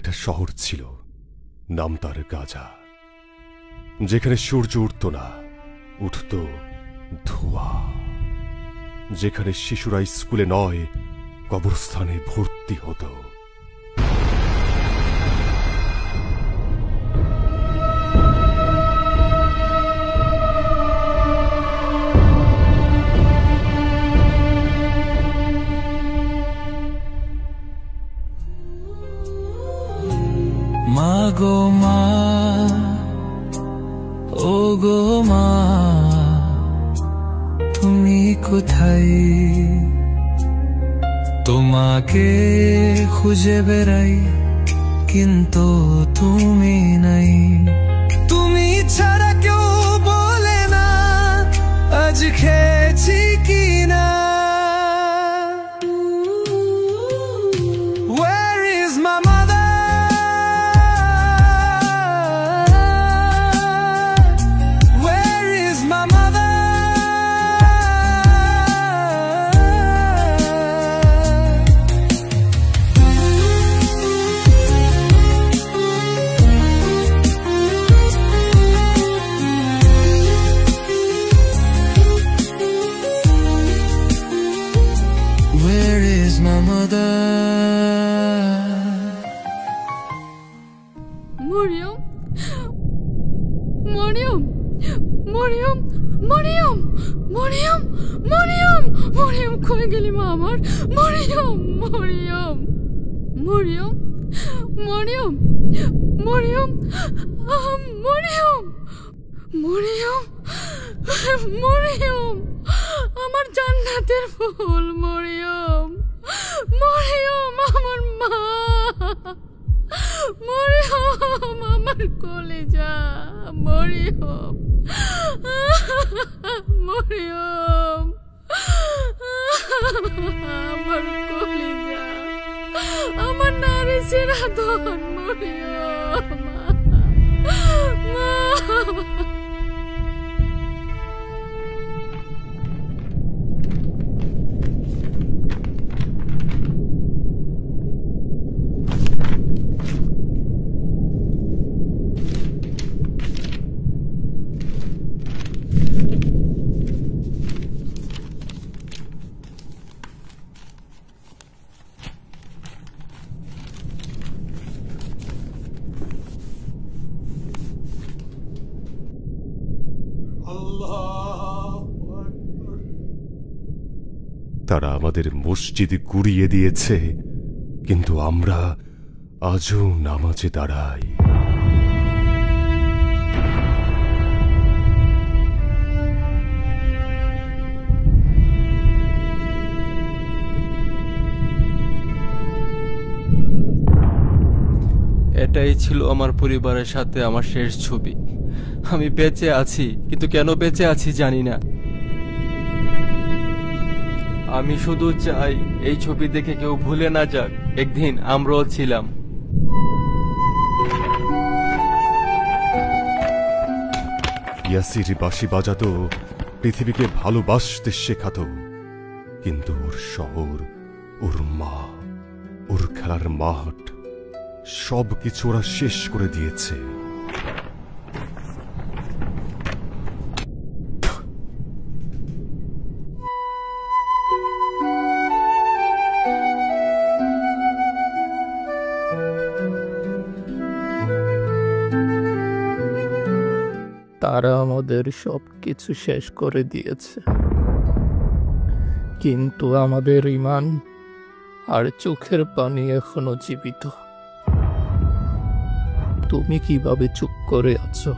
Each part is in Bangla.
একটা শহর ছিল, নাম তার গাজা, যেখানে সূর্য উঠত না, উঠত ধোঁয়া, যেখানে শিশুরা স্কুলে নয় কবরস্থানে ভর্তি হতো। মা গো মা, ও গো মা, তুমি কোথায়? তোমাকে খুঁজে বেড়াই কিন্তু তুমি নাই। তুমি ছাড়া কেউ বলে না আজ খেয়েছি কিনা। Where is my mother? Mariam, Mariam, Mariam, Mariam, Mariam, Mariam, Mariam, কই গেলি মা আমার? মরিয়ম, মরিয়ম, মরিয়ম, মরিয়ম, মরিয়ম, মরিয়ম, মরিয়ম, মরিয়ম, আমার জান্নাতের ফুল মরিয়ম, মরিয়ম, আমার মা, মরিয়ম, আমার কলেজা, মরিয়ম, মরিয়ম, আমার কলেজা, আমার নারী চিরাধন, মরিয়ম, মা। তারা আমাদের মসজিদ গুড়িয়ে দিয়েছে, কিন্তু আমরা আজও নামাজে দাঁড়াই। এটাই ছিল আমার পরিবারের সাথে আমার শেষ ছবি। আমি বেঁচে আছি, কিন্তু কেন বেঁচে আছি জানি না। আমি শুধু চাই এই ছবি দেখে কেউ ভুলে না যাক একদিন আমরাও ছিলাম। ইয়াসির বাঁশি বাজাতো, পৃথিবীকে ভালোবাসতে শেখাতো, কিন্তু ওর শহর, ওর মা, ওর খেলার মাঠ সবকিছু ওরা শেষ করে দিয়েছে। তারা আমাদের সবকিছু শেষ করে দিয়েছে, কিন্তু আমাদের ঈমান আর চোখের পানি এখনো জীবিত। তুমি কিভাবে চুপ করে আছো?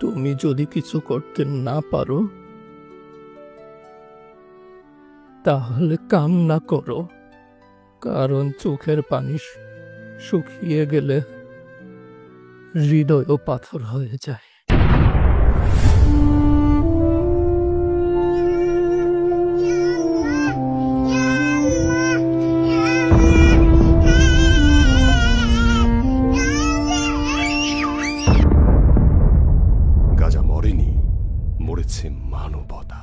তুমি যদি কিছু করতে না পারো তাহলে কান্না করো, কারণ চোখের পানি শুকিয়ে গেলে হৃদয়ও পাথর হয়ে যায়। গাজা মরেনি, মরেছে মানবতা।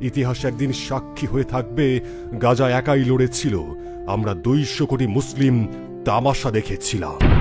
ইতিহাস একদিন সাক্ষী হয়ে থাকবে গাজা একাই লড়েছিল, আমরা 200 কোটি মুসলিম তামাশা দেখেছিলাম।